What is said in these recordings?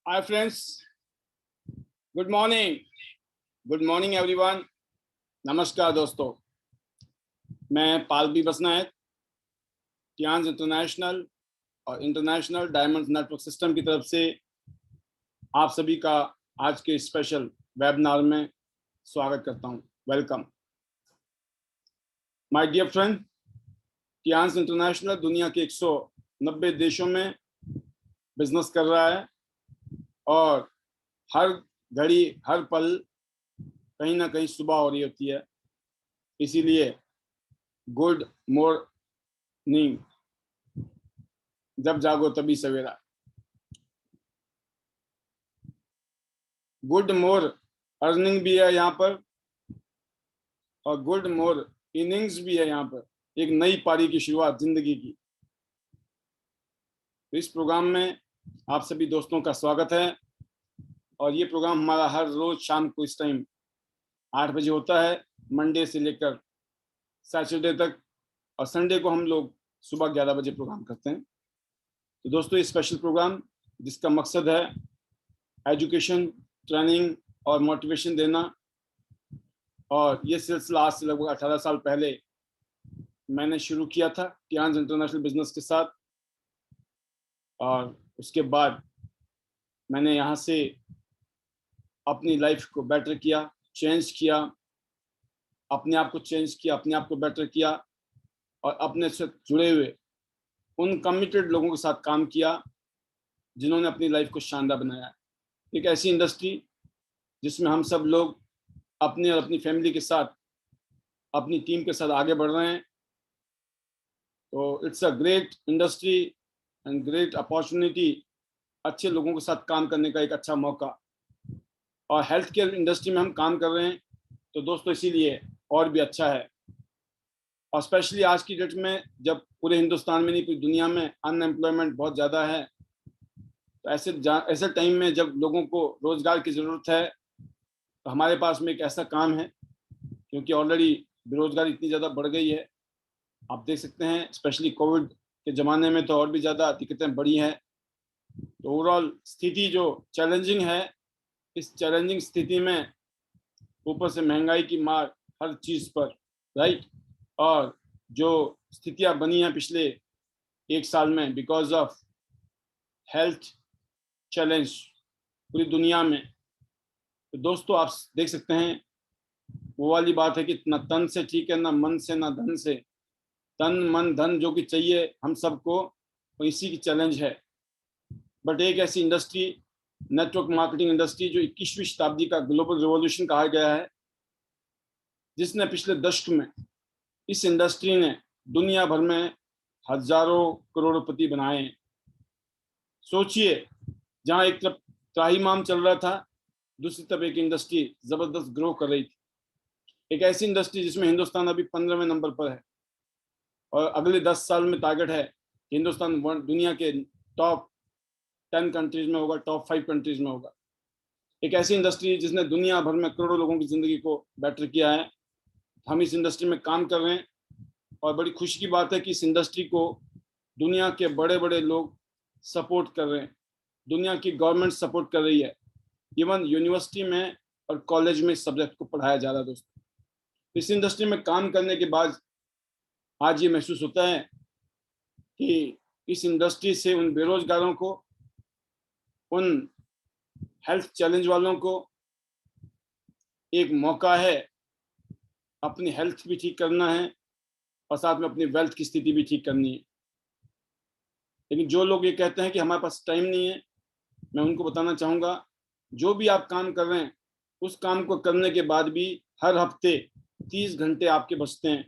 Hi friends, good morning. Good morning everyone. नमस्कार दोस्तों, मैं पालवी बसनायक, टियांज इंटरनेशनल और इंटरनेशनल डायमंड नेटवर्क सिस्टम की तरफ से आप सभी का आज के स्पेशल वेबिनार में स्वागत करता हूं। Welcome my dear friend. Tiens international दुनिया के 190 देशों में बिजनेस कर रहा है और हर घड़ी हर पल कहीं ना कहीं सुबह हो रही होती है। इसीलिए गुड मॉर्निंग, जब जागो तभी सवेरा। गुड मोर अर्निंग भी है यहाँ पर और गुड मोर इनिंग्स भी है यहाँ पर। एक नई पारी की शुरुआत जिंदगी की। तो इस प्रोग्राम में आप सभी दोस्तों का स्वागत है और ये प्रोग्राम हमारा हर रोज शाम को इस टाइम 8 बजे होता है, मंडे से लेकर सैटरडे तक, और संडे को हम लोग सुबह 11 बजे प्रोग्राम करते हैं। तो दोस्तों, ये स्पेशल प्रोग्राम जिसका मकसद है एजुकेशन, ट्रेनिंग और मोटिवेशन देना, और ये सिलसिला आज से लगभग 18 साल पहले मैंने शुरू किया था टियांज इंटरनेशनल बिजनेस के साथ। और उसके बाद मैंने यहाँ से अपनी लाइफ को बेटर किया, चेंज किया, अपने आप को चेंज किया, अपने आप को बेटर किया और अपने से जुड़े हुए उन कमिटेड लोगों के साथ काम किया जिन्होंने अपनी लाइफ को शानदार बनाया। एक ऐसी इंडस्ट्री जिसमें हम सब लोग अपने और अपनी फैमिली के साथ, अपनी टीम के साथ आगे बढ़ रहे हैं। तो it's a great industry and great opportunity, अच्छे लोगों के साथ काम करने का एक अच्छा मौका। और हेल्थ केयर इंडस्ट्री में हम काम कर रहे हैं तो दोस्तों इसीलिए और भी अच्छा है। और स्पेशली आज की डेट में जब पूरे हिंदुस्तान में नहीं, पूरी दुनिया में अनएम्प्लॉयमेंट बहुत ज़्यादा है, तो ऐसे टाइम में जब लोगों को रोजगार की ज़रूरत है तो हमारे पास में एक ऐसा काम है, क्योंकि ऑलरेडी बेरोजगारी इतनी ज़्यादा बढ़ गई है। आप देख सकते हैं स्पेशली कोविड के ज़माने में तो और भी ज़्यादा दिक्कतें बढ़ी हैं। तो ओवरऑल स्थिति जो चैलेंजिंग है, इस चैलेंजिंग स्थिति में ऊपर से महंगाई की मार हर चीज़ पर, राइट। और जो स्थितियां बनी हैं पिछले एक साल में बिकॉज ऑफ हेल्थ चैलेंज पूरी दुनिया में, तो दोस्तों आप देख सकते हैं वो वाली बात है कि ना तन से ठीक है, ना मन से, ना धन से। तन मन धन जो कि चाहिए हम सबको, तो इसी की चैलेंज है। बट एक ऐसी इंडस्ट्री, नेटवर्क मार्केटिंग इंडस्ट्री, जो 21वीं शताब्दी का ग्लोबल रिवॉल्यूशन कहा गया है, जिसने पिछले दशक में इस इंडस्ट्री ने दुनिया भर में हजारों करोड़पति बनाए। सोचिए, जहां एक तरफ त्राहिमाम चल रहा था, दूसरी तरफ एक इंडस्ट्री जबरदस्त ग्रो कर रही थी। एक ऐसी इंडस्ट्री जिसमें हिंदुस्तान अभी 15वें नंबर पर है और अगले 10 साल में टारगेट है कि हिंदुस्तान दुनिया के टॉप 10 कंट्रीज में होगा, टॉप 5 कंट्रीज में होगा। एक ऐसी इंडस्ट्री जिसने दुनिया भर में करोड़ों लोगों की जिंदगी को बेटर किया है। हम इस इंडस्ट्री में काम कर रहे हैं और बड़ी खुशी की बात है कि इस इंडस्ट्री को दुनिया के बड़े बड़े लोग सपोर्ट कर रहे हैं। दुनिया की गवर्नमेंट सपोर्ट कर रही है। इवन यूनिवर्सिटी में और कॉलेज में इस सब्जेक्ट को पढ़ाया जा रहा है। दोस्तों, इस इंडस्ट्री में काम करने के बाद आज ये महसूस होता है कि इस इंडस्ट्री से उन बेरोजगारों को, उन हेल्थ चैलेंज वालों को एक मौका है अपनी हेल्थ भी ठीक करना है और साथ में अपनी वेल्थ की स्थिति भी ठीक करनी है। लेकिन जो लोग ये कहते हैं कि हमारे पास टाइम नहीं है, मैं उनको बताना चाहूँगा, जो भी आप काम कर रहे हैं उस काम को करने के बाद भी हर हफ्ते 30 घंटे आपके बचते हैं।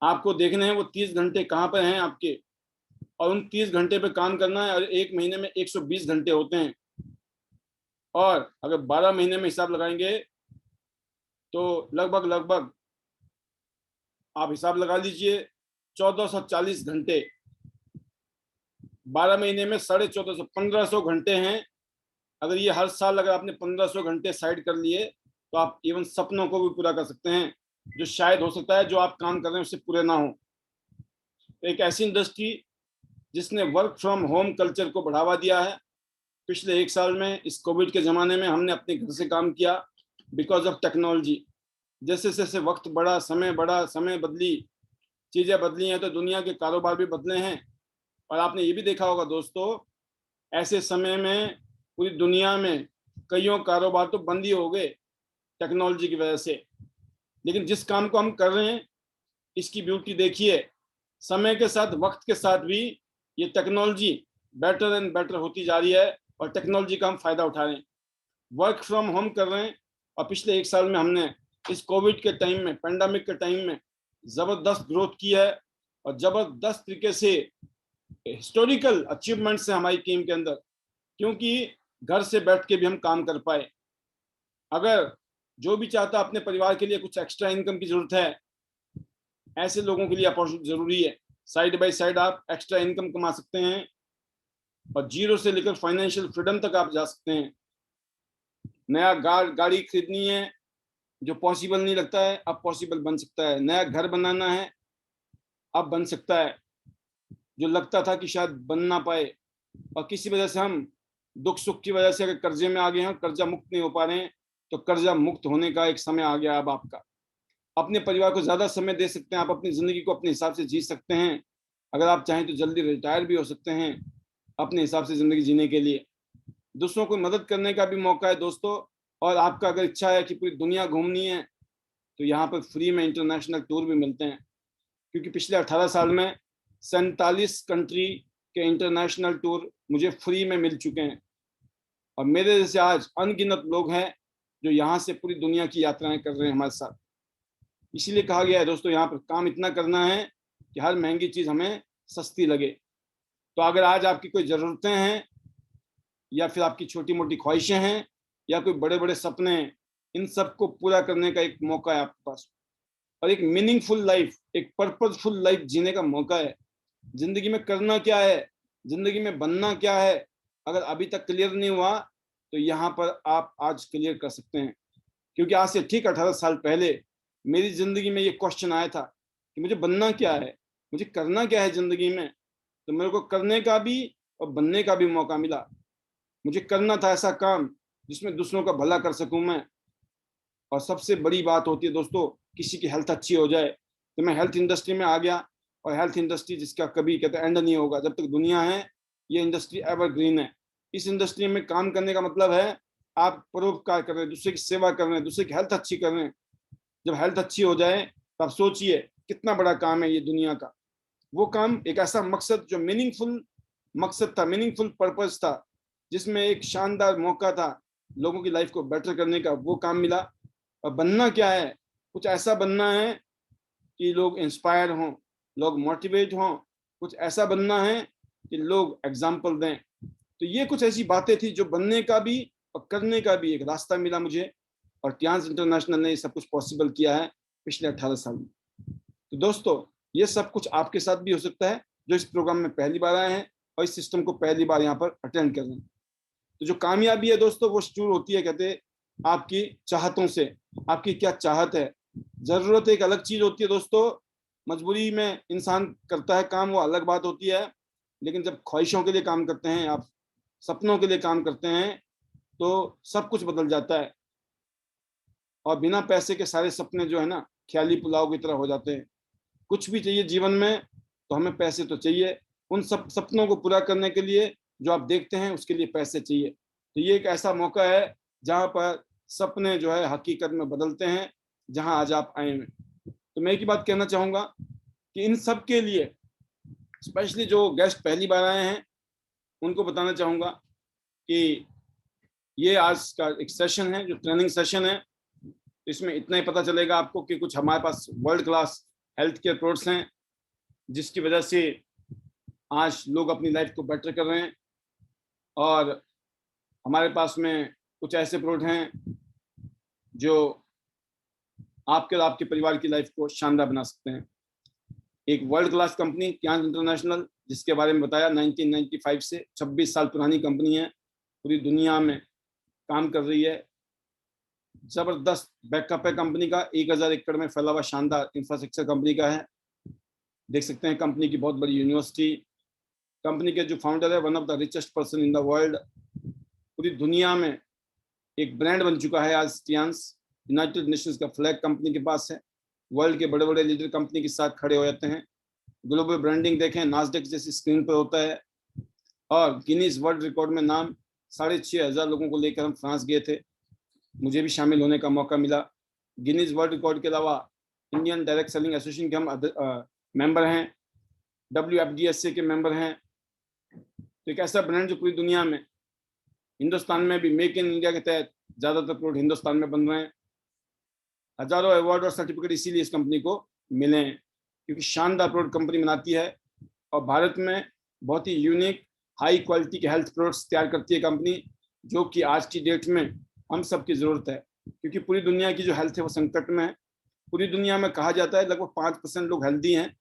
आपको देखने हैं वो 30 घंटे कहाँ पर हैं आपके, और उन 30 घंटे पे काम करना है। और एक महीने में 120 घंटे होते हैं, और अगर 12 महीने में हिसाब लगाएंगे तो लगभग लगभग आप हिसाब लगा लीजिए 1440 घंटे। 12 महीने में 1450, 1500 घंटे हैं। अगर ये हर साल अगर आपने 1500 घंटे साइड कर लिए तो आप इवन सपनों को भी पूरा कर सकते हैं, जो शायद हो सकता है जो आप काम कर रहे हैं उससे पूरे ना हो। एक ऐसी इंडस्ट्री जिसने वर्क फ्रॉम होम कल्चर को बढ़ावा दिया है, पिछले 1 साल में इस कोविड के ज़माने में हमने अपने घर से काम किया बिकॉज ऑफ टेक्नोलॉजी। जैसे जैसे वक्त बढ़ा, समय बदली, चीज़ें बदली हैं, तो दुनिया के कारोबार भी बदले हैं। और आपने ये भी देखा होगा दोस्तों, ऐसे समय में पूरी दुनिया में कईयों कारोबार तो बंद ही हो गए टेक्नोलॉजी की वजह से। लेकिन जिस काम को हम कर रहे हैं, इसकी ब्यूटी देखिए, समय के साथ, वक्त के साथ भी ये टेक्नोलॉजी बेटर एंड बेटर होती जा रही है और टेक्नोलॉजी का हम फायदा उठा रहे हैं। वर्क फ्रॉम होम कर रहे हैं और पिछले 1 साल में हमने इस कोविड के टाइम में, पेंडेमिक के टाइम में जबरदस्त ग्रोथ की है और जबरदस्त तरीके से हिस्टोरिकल अचीवमेंट्स है हमारी टीम के अंदर, क्योंकि घर से बैठ के भी हम काम कर पाए। अगर जो भी चाहता अपने परिवार के लिए कुछ एक्स्ट्रा इनकम की जरूरत है, ऐसे लोगों के लिए अपॉर्चुनिटी जरूरी है। साइड बाय साइड आप एक्स्ट्रा इनकम कमा सकते हैं और जीरो से लेकर फाइनेंशियल फ्रीडम तक आप जा सकते हैं। नया गाड़ी खरीदनी है, जो पॉसिबल नहीं लगता है, अब पॉसिबल बन सकता है। नया घर बनाना है, अब बन सकता है, जो लगता था कि शायद बन ना पाए। और किसी वजह से हम दुख सुख की वजह से अगर कर्जे में आ गए हैं, कर्जा मुक्त नहीं हो पा रहे हैं, तो कर्जा मुक्त होने का एक समय आ गया अब आपका। अपने परिवार को ज्यादा समय दे सकते हैं, आप अपनी जिंदगी को अपने हिसाब से जी सकते हैं। अगर आप चाहें तो जल्दी रिटायर भी हो सकते हैं अपने हिसाब से जिंदगी जीने के लिए। दूसरों को मदद करने का भी मौका है दोस्तों। और आपका अगर इच्छा है कि पूरी दुनिया घूमनी है, तो यहाँ पर फ्री में इंटरनेशनल टूर भी मिलते हैं, क्योंकि पिछले 18 साल में 47 कंट्री के इंटरनेशनल टूर मुझे फ्री में मिल चुके हैं। और मेरे जैसे आज अनगिनत लोग हैं जो यहाँ से पूरी दुनिया की यात्राएं कर रहे हैं हमारे साथ। इसीलिए कहा गया है दोस्तों, यहाँ पर काम इतना करना है कि हर महंगी चीज हमें सस्ती लगे। तो अगर आज आपकी कोई ज़रूरतें हैं, या फिर आपकी छोटी मोटी ख्वाहिशें हैं, या कोई बड़े बड़े सपने हैं, इन सबको पूरा करने का एक मौका है आपके पास। और एक मीनिंगफुल लाइफ, एक पर्पसफुल लाइफ जीने का मौका है। जिंदगी में करना क्या है, जिंदगी में बनना क्या है, अगर अभी तक क्लियर नहीं हुआ, तो यहाँ पर आप आज क्लियर कर सकते हैं। क्योंकि आज से ठीक 18 साल पहले मेरी जिंदगी में ये क्वेश्चन आया था कि मुझे बनना क्या है, मुझे करना क्या है जिंदगी में। तो मेरे को करने का भी और बनने का भी मौका मिला। मुझे करना था ऐसा काम जिसमें दूसरों का भला कर सकूं मैं। और सबसे बड़ी बात होती है दोस्तों, किसी की हेल्थ अच्छी हो जाए। तो मैं हेल्थ इंडस्ट्री में आ गया, और हेल्थ इंडस्ट्री जिसका कभी कहते एंड नहीं होगा। जब तक दुनिया है, ये इंडस्ट्री एवरग्रीन है। इस इंडस्ट्री में काम करने का मतलब है आप परोपकार कर रहे हैं, दूसरे की सेवा कर रहे हैं, दूसरे की हेल्थ अच्छी कर रहे हैं। जब हेल्थ अच्छी हो जाए तो आप सोचिए कितना बड़ा काम है ये दुनिया का। वो काम एक ऐसा मकसद जो मीनिंगफुल मकसद था, मीनिंगफुल पर्पस था, जिसमें एक शानदार मौका था लोगों की लाइफ को बेटर करने का, वो काम मिला। और बनना क्या है, कुछ ऐसा बनना है कि लोग इंस्पायर हों, लोग मोटिवेट हों। कुछ ऐसा बनना है कि लोग एग्जाम्पल दें। तो ये कुछ ऐसी बातें थी जो बनने का भी और करने का भी एक रास्ता मिला मुझे। और टियांस इंटरनेशनल ने ये सब कुछ पॉसिबल किया है पिछले 18 साल में। तो दोस्तों, ये सब कुछ आपके साथ भी हो सकता है जो इस प्रोग्राम में पहली बार आए हैं और इस सिस्टम को पहली बार यहाँ पर अटेंड कर रहे हैं। तो जो कामयाबी है दोस्तों, वो शुरू होती है कहते आपकी चाहतों से। आपकी क्या चाहत है। जरूरत एक अलग चीज होती है दोस्तों, मजबूरी में इंसान करता है काम, वो अलग बात होती है। लेकिन जब ख्वाहिशों के लिए काम करते हैं, आप सपनों के लिए काम करते हैं, तो सब कुछ बदल जाता है। और बिना पैसे के सारे सपने जो है ना, ख्याली पुलाव की तरह हो जाते हैं। कुछ भी चाहिए जीवन में तो हमें पैसे तो चाहिए। उन सब सपनों को पूरा करने के लिए जो आप देखते हैं, उसके लिए पैसे चाहिए। तो ये एक ऐसा मौका है जहां पर सपने जो है हकीकत में बदलते हैं, जहां आज आप आए हैं। तो मैं एक ही बात कहना चाहूंगा कि इन सब के लिए स्पेशली जो गेस्ट पहली बार आए हैं, उनको बताना चाहूंगा कि ये आज का एक सेशन है, जो ट्रेनिंग सेशन है। इसमें इतना ही पता चलेगा आपको कि कुछ हमारे पास world class health care products हैं, जिसकी वजह से आज लोग अपनी लाइफ को बेटर कर रहे हैं। और हमारे पास में कुछ ऐसे प्रोडक्ट हैं जो आपके और आपके परिवार की लाइफ को शानदार बना सकते हैं। एक world class company Tiens international, जिसके बारे में बताया, 1995 से 26 साल पुरानी कंपनी है, पूरी दुनिया में काम कर रही है। जबरदस्त बैकअप है कंपनी का, 1000 एकड़ में फैला हुआ शानदार इंफ्रास्ट्रक्चर कंपनी का है। देख सकते हैं कंपनी की बहुत बड़ी यूनिवर्सिटी। कंपनी के जो फाउंडर है, one of the richest person in the world, पूरी दुनिया में एक ब्रांड बन चुका है आज टियांस। यूनाइटेड नेशंस का फ्लैग कंपनी के पास है। वर्ल्ड के बड़े बड़े लीडर कंपनी के साथ खड़े हो जाते हैं। ग्लोबल ब्रांडिंग देखें, नास्डेक जैसी स्क्रीन पर होता है। और गिनीज वर्ल्ड रिकॉर्ड में नाम 6,500 लोगों को लेकर हम फ्रांस गए थे। मुझे भी शामिल होने का मौका मिला। गिनीज वर्ल्ड रिकॉर्ड के अलावा इंडियन डायरेक्ट सेलिंग एसोसिएशन के हम मेंबर हैं, WFDSA के मेंबर हैं। तो एक ऐसा ब्रांड जो पूरी दुनिया में, हिंदुस्तान में भी मेक इन इंडिया के तहत ज्यादातर प्रोडक्ट हिंदुस्तान में बन रहे हैं। हजारों अवार्ड और सर्टिफिकेट इसीलिए इस कंपनी को मिले हैं क्योंकि शानदार प्रोडक्ट कंपनी बनाती है और भारत में बहुत ही यूनिक हाई क्वालिटी के हेल्थ प्रोडक्ट्स तैयार करती है कंपनी, जो कि आज की डेट में हम सबकी जरूरत है क्योंकि पूरी दुनिया की जो हेल्थ है वो संकट में है। पूरी दुनिया में कहा जाता है लगभग 5% लोग हेल्दी हैं,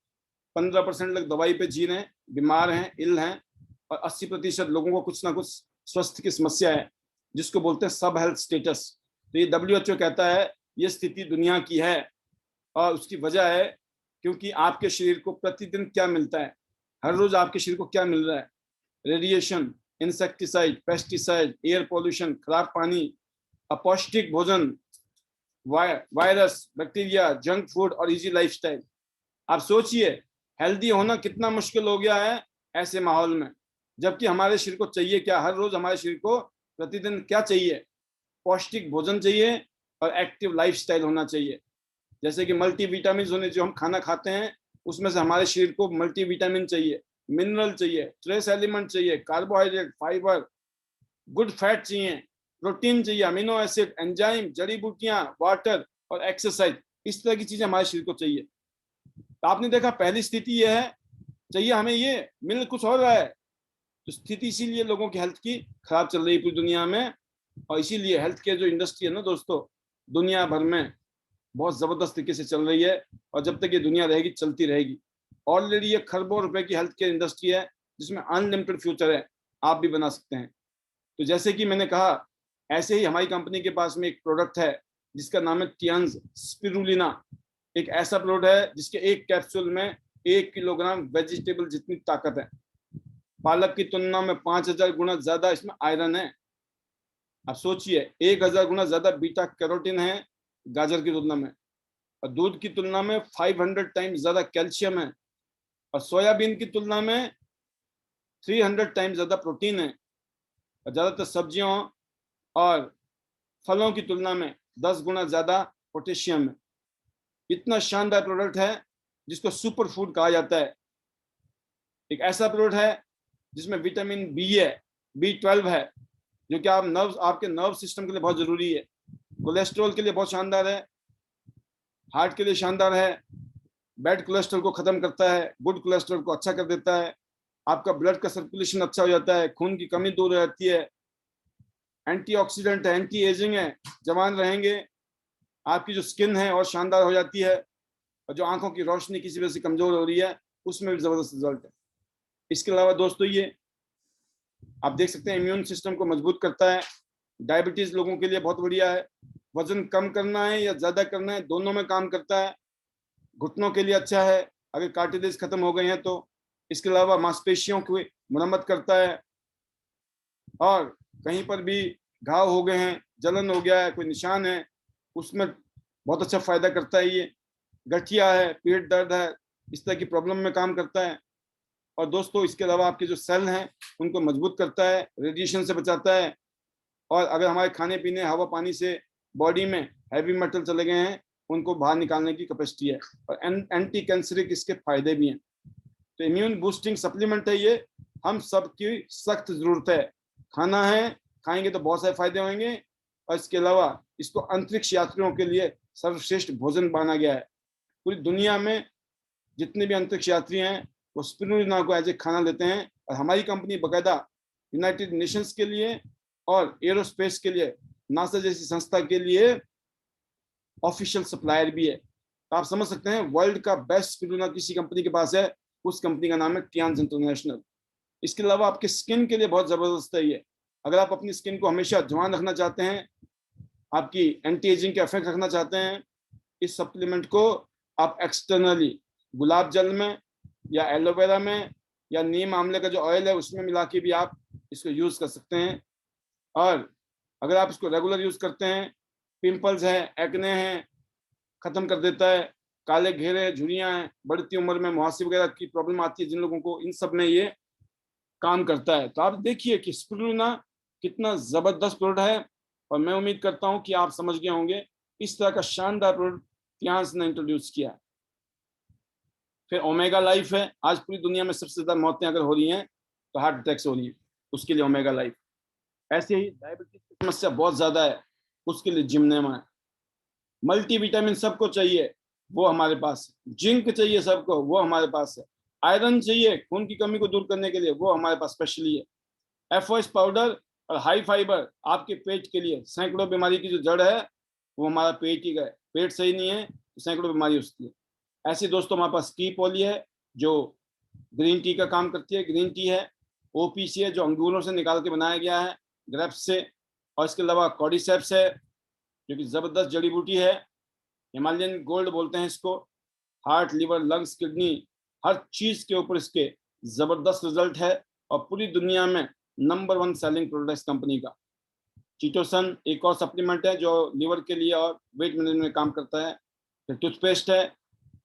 15% लोग दवाई पे जी रहे हैं, बीमार हैं, इल हैं, और 80% लोगों को कुछ ना कुछ स्वास्थ्य की समस्या है जिसको बोलते हैं सब हेल्थ स्टेटस। तो ये WHO कहता है ये स्थिति दुनिया की है और उसकी वजह है क्योंकि आपके शरीर को प्रतिदिन क्या मिलता है, हर रोज आपके शरीर को क्या मिल रहा है। Radiation, insecticide, pesticide, air pollution, खराब पानी, अपौष्टिक भोजन, वायरस, बैक्टीरिया, जंक फूड और इजी लाइफस्टाइल। आप सोचिए हेल्दी होना कितना मुश्किल हो गया है ऐसे माहौल में, जबकि हमारे शरीर को चाहिए क्या, हर रोज हमारे शरीर को प्रतिदिन क्या चाहिए, पौष्टिक भोजन चाहिए और एक्टिव लाइफस्टाइल होना चाहिए। जैसे कि मल्टीविटामिन होने, जो हम खाना खाते हैं उसमें से हमारे शरीर को मल्टीविटामिन चाहिए, मिनरल चाहिए, ट्रेस एलिमेंट चाहिए, कार्बोहाइड्रेट, फाइबर, गुड फैट चाहिए, प्रोटीन चाहिए, अमीनो एसिड, एंजाइम, जड़ी बूटियां, वाटर और एक्सरसाइज। इस तरह की चीजें हमारे शरीर को चाहिए। तो आपने देखा पहली स्थिति यह है, चाहिए हमें, ये मिल कुछ और रहा है। तो स्थिति इसीलिए लोगों की हेल्थ की खराब चल रही है पूरी दुनिया में, और इसीलिए हेल्थ केयर जो इंडस्ट्री है ना दोस्तों, दुनिया भर में बहुत जबरदस्त तरीके से चल रही है और जब तक ये दुनिया रहेगी चलती रहेगी। ऑलरेडी ये खरबों रुपए की हेल्थ केयर इंडस्ट्री है जिसमें अनलिमिटेड फ्यूचर है, आप भी बना सकते हैं। तो जैसे कि मैंने कहा, ऐसे ही हमारी कंपनी के पास में एक प्रोडक्ट है जिसका नाम है टियांस स्पिरुलिना। एक ऐसा प्रोडक्ट है जिसके एक कैप्सूल में 1 किलोग्राम वेजिटेबल जितनी ताकत है। पालक की तुलना में 5,000 गुना ज्यादा इसमें आयरन है। अब सोचिए 1,000 गुना ज्यादा बीटा कैरोटीन है गाजर की तुलना में, और दूध की तुलना में 500 टाइम्स ज्यादा कैल्शियम है, और सोयाबीन की तुलना में 300 टाइम्स ज्यादा प्रोटीन है, और ज्यादातर सब्जियों और फलों की तुलना में 10 गुना ज्यादा पोटेशियम है। इतना शानदार प्रोडक्ट है जिसको सुपर फूड कहा जाता है। एक ऐसा प्रोडक्ट है जिसमें विटामिन बी है, B12 है, जो कि आपके नर्व सिस्टम के लिए बहुत जरूरी है। कोलेस्ट्रॉल के लिए बहुत शानदार है, हार्ट के लिए शानदार है, बैड कोलेस्ट्रॉल को खत्म करता है, गुड कोलेस्ट्रॉल को अच्छा कर देता है, आपका ब्लड का सर्कुलेशन अच्छा हो जाता है, खून की कमी दूर हो जाती है, एंटीऑक्सीडेंट है, एंटी एजिंग है, जवान रहेंगे, आपकी जो स्किन है और शानदार हो जाती है, और जो आंखों की रोशनी किसी वजह से कमजोर हो रही है उसमें भी जबरदस्त रिजल्ट है। इसके अलावा दोस्तों ये आप देख सकते हैं इम्यून सिस्टम को मजबूत करता है। डायबिटीज लोगों के लिए बहुत बढ़िया है, वजन कम करना है या ज्यादा करना है दोनों में काम करता है। घुटनों के लिए अच्छा है अगर कार्टिलेज खत्म हो गए हैं तो। इसके अलावा मांसपेशियों की मरम्मत करता है, और कहीं पर भी घाव हो गए हैं, जलन हो गया है, कोई निशान है, उसमें बहुत अच्छा फायदा करता है। ये गठिया है, पेट दर्द है, इस तरह की प्रॉब्लम में काम करता है। और दोस्तों इसके अलावा आपके जो सेल हैं उनको मजबूत करता है, रेडिएशन से बचाता है, और अगर हमारे खाने पीने, हवा पानी से बॉडी में हैवी मेटल चले गए हैं उनको बाहर निकालने की कैपेसिटी है, और एंटी कैंसरिक इसके फायदे भी हैं। तो इम्यून बूस्टिंग सप्लीमेंट है ये, हम सबकी सख्त जरूरत है। खाना है, खाएंगे तो बहुत सारे फायदे होंगे, और इसके अलावा इसको अंतरिक्ष यात्रियों के लिए सर्वश्रेष्ठ भोजन माना गया है। पूरी दुनिया में जितने भी अंतरिक्ष यात्री हैं वो स्पिरुलिना को एज ए खाना लेते हैं, और हमारी कंपनी बाकायदा यूनाइटेड नेशंस के लिए और एरोस्पेस के लिए, नासा जैसी संस्था के लिए ऑफिशियल सप्लायर भी है। तो आप समझ सकते हैं वर्ल्ड का बेस्ट स्पिरुलिना किसी कंपनी के पास है, उस कंपनी का नाम है टियांस इंटरनेशनल। इसके अलावा आपके स्किन के लिए बहुत जबरदस्त है ये। अगर आप अपनी स्किन को हमेशा जवान रखना चाहते हैं, आपकी एंटी एजिंग का इफेक्ट रखना चाहते हैं, इस सप्लीमेंट को आप एक्सटर्नली गुलाब जल में या एलोवेरा में या नीम आंवले का जो ऑयल है उसमें मिला के भी आप इसको यूज कर सकते हैं। और अगर आप इसको रेगुलर यूज करते हैं, पिंपल्स है, एक्ने हैं, खत्म कर देता है। काले घेरे, झुर्रियां हैं, बढ़ती उम्र में मुहासे वगैरह की प्रॉब्लम आती है जिन लोगों को, इन सब में ये काम करता है। तो आप देखिए कि स्पिरुलिना कितना जबरदस्त प्रोडक्ट है, और मैं उम्मीद करता हूं कि आप समझ गए होंगे। इस तरह का शानदार प्रोडक्ट फियांस ने इंट्रोड्यूस किया। फिर ओमेगा लाइफ है। आज पूरी दुनिया में सबसे ज्यादा मौतें अगर हो रही हैं तो हार्ट अटैक से हो रही है, उसके लिए ओमेगा लाइफ। ऐसे ही डायबिटीज की समस्या बहुत ज्यादा है, उसके लिए जिमनेमा है। मल्टीविटामिन सबको चाहिए, वो हमारे पास है। जिंक चाहिए सबको, वो हमारे पास है। आयरन चाहिए खून की कमी को दूर करने के लिए, वो हमारे पास स्पेशली है। एफओएस पाउडर और हाई फाइबर आपके पेट के लिए, सैकड़ों बीमारी की जो जड़ है वो हमारा पेट ही है। पेट सही नहीं है तो सैकड़ों बीमारी होती है। ऐसे दोस्तों हमारे पास टी पॉली है जो ग्रीन टी का काम करती है। ग्रीन टी है। ओपीसी है जो अंगूरों से निकाल के बनाया गया है, ग्रेप्स से। और इसके अलावा कॉर्डिसेप्स है जो कि जबरदस्त जड़ी बूटी है। हिमालयन गोल्ड बोलते हैं इसको। हार्ट, लिवर, लंग्स, किडनी, हर चीज के ऊपर इसके जबरदस्त रिजल्ट है, और पूरी दुनिया में नंबर 1 सेलिंग प्रोडक्ट इस कंपनी का। चीटोसन एक और सप्लीमेंट है जो लिवर के लिए और वेट मैनेजमेंट में काम करता है। फिर टूथपेस्ट है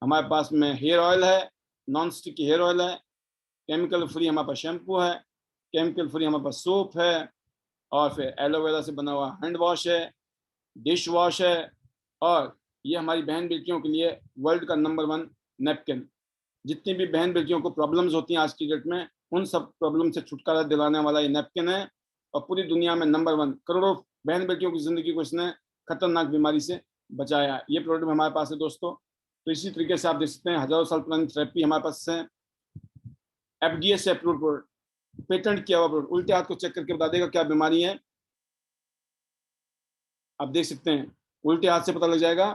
हमारे पास में। हेयर ऑयल है, नॉन स्टिक हेयर ऑयल है। केमिकल फ्री हमारे पास शैम्पू है। केमिकल फ्री हमारे पास सोप है। और फिर एलोवेरा से बना हुआ हैंड वॉश है, डिश वॉश है। और ये हमारी बहन बेटियों के लिए वर्ल्ड का नंबर 1 नेपकिन। जितनी भी बहन बेटियों को प्रॉब्लम्स होती हैं आज की डेट में, उन सब प्रॉब्लम से छुटकारा दिलाने वाला ये नेपकिन है। और पूरी दुनिया में नंबर 1, करोड़ों बहन बेटियों की जिंदगी को इसने खतरनाक बीमारी से बचाया। ये प्रोडक्ट हमारे पास है दोस्तों। तो इसी तरीके से आप देख सकते हैं हजारों साल पुरानी थेरेपी हमारे पास है। एफडीए से अप्रूव प्रोडक्ट, पेटेंट किया हुआ प्रोडक्ट। उल्टे हाथ को चेक करके बता देगा क्या बीमारी है। आप देख सकते हैं उल्टे हाथ से पता लग जाएगा